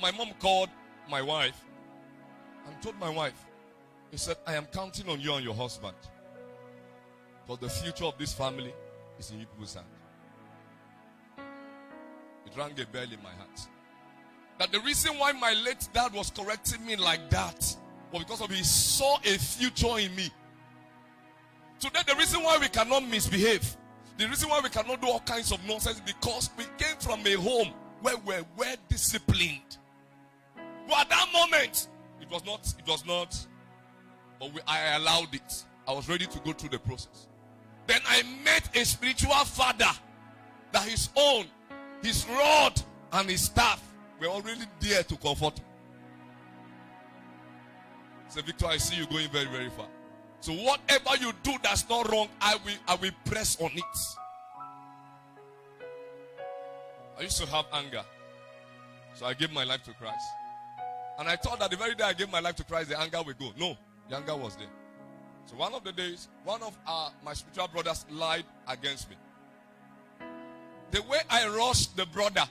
my mom called my wife and told my wife, he said, I am counting on you and your husband. Because the future of this family is in you people's hand. It rang a bell in my heart. That the reason why my late dad was correcting me like that was because of he saw a future in me. Today, the reason why we cannot misbehave, the reason why we cannot do all kinds of nonsense is because we came from a home where we were disciplined. But at that moment, it was not, but I allowed it. I was ready to go through the process. Then I met a spiritual father that his rod and his staff were already there to comfort me. Say, Victor, I see you going very, very far. So whatever you do that's not wrong, I will press on it. I used to have anger. So I gave my life to Christ. And I thought that the very day I gave my life to Christ, the anger would go. No, the anger was there. So one of the days, one of my spiritual brothers lied against me. The way I rushed the brother,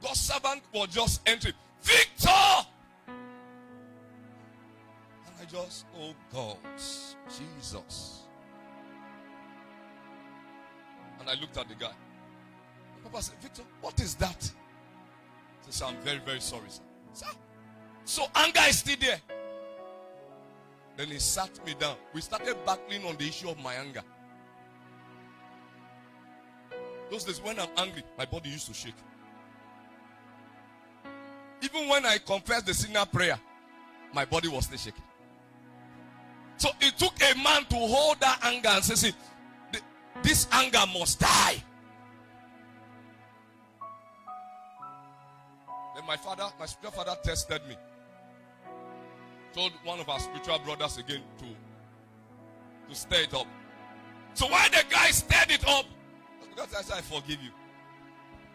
God's servant was just entering. Victor! And I just, oh God, Jesus. And I looked at the guy. And Papa said, Victor, what is that? I said, I'm very, very sorry, sir. Sir, so anger is still there. Then he sat me down. We started battling on the issue of my anger. Those days when I'm angry, my body used to shake. Even when I confessed the sinner prayer, my body was still shaking. So it took a man to hold that anger and say, see, this anger must die. Then my spiritual father tested me. Told one of our spiritual brothers again to stir it up. So why the guy stirred it up? Because I said, I forgive you.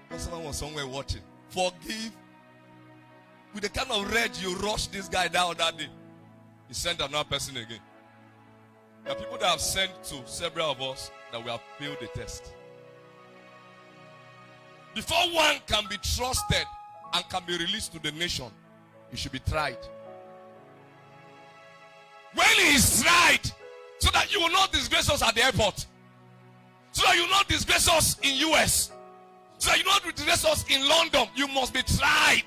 Because someone was somewhere watching. Forgive. With the kind of rage you rushed this guy down that day. He sent another person again. There are people that have sent to several of us that we have failed the test. Before one can be trusted and can be released to the nation, he should be tried. When he is tried, so that you will not disgrace us at the airport, so that you will not disgrace us in US, so that you will not disgrace us in London, you must be tried.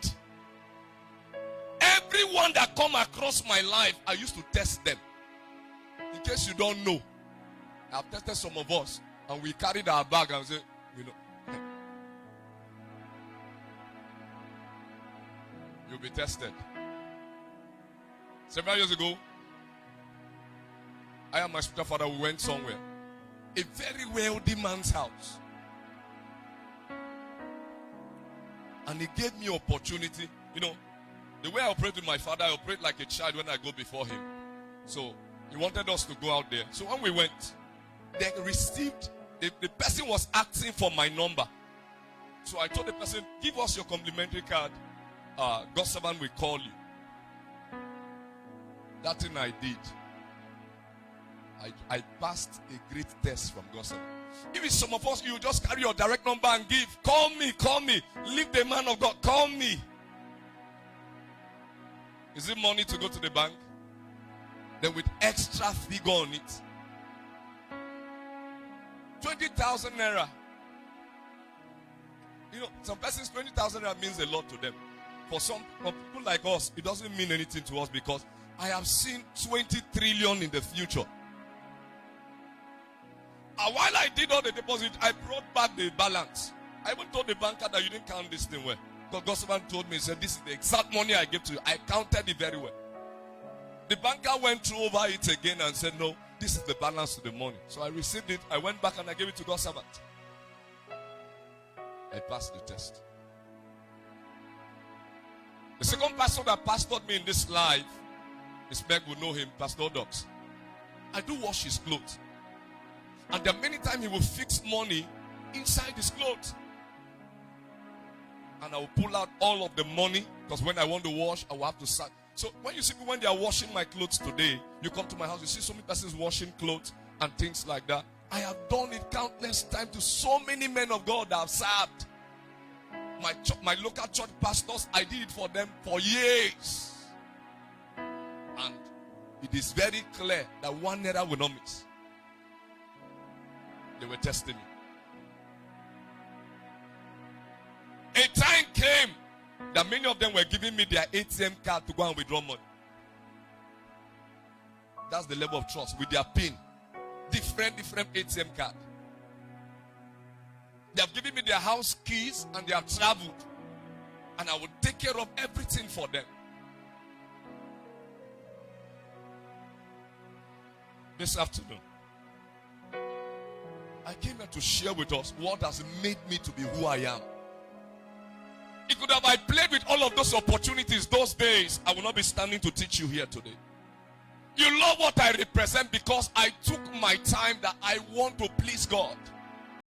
Everyone that come across my life, I used to test them. In case you don't know, I've tested some of us, and we carried our bag and said, you know, hey, you'll be tested. Several years ago, I and my spiritual father, we went somewhere. A very wealthy man's house. And he gave me opportunity. You know, the way I operate with my father, I operate like a child when I go before him. So, he wanted us to go out there. So when we went, they received, the person was asking for my number. So I told the person, give us your complimentary card. God's servant will call you. That thing I did. I passed a great test from God's servant. If it's some of us, you just carry your direct number and give. Call me. Leave the man of God. Call me. Is it money to go to the bank? Then with extra figure on it. 20,000 naira. You know, some persons, 20,000 naira means a lot to them. For people like us, it doesn't mean anything to us because I have seen 20 trillion in the future. And while I did all the deposit, I brought back the balance. I even told the banker that you didn't count this thing well. Because God's servant told me, he said, this is the exact money I gave to you. I counted it very well. The banker went through over it again and said, no, this is the balance to the money. So I received it. I went back and I gave it to God's servant. I passed the test. The second pastor that pastored me in this life, Miss Meg will know him, Pastor Odox. I do wash his clothes. And there are many times he will fix money inside his clothes. And I will pull out all of the money because when I want to wash, I will have to start. So when you see me when they are washing my clothes today, you come to my house, you see so many persons washing clothes and things like that. I have done it countless times to so many men of God that have served. my local church pastors, I did it for them for years. And it is very clear that 1 naira will not miss. They were testing me. A time came that many of them were giving me their ATM card to go and withdraw money. That's the level of trust with their PIN. Different ATM card. They have given me their house keys and they have traveled. And I will take care of everything for them. This afternoon, I came here to share with us what has made me to be who I am. It could have I played with all of those opportunities those days, I will not be standing to teach you here today. You love what I represent because I took my time that I want to please God.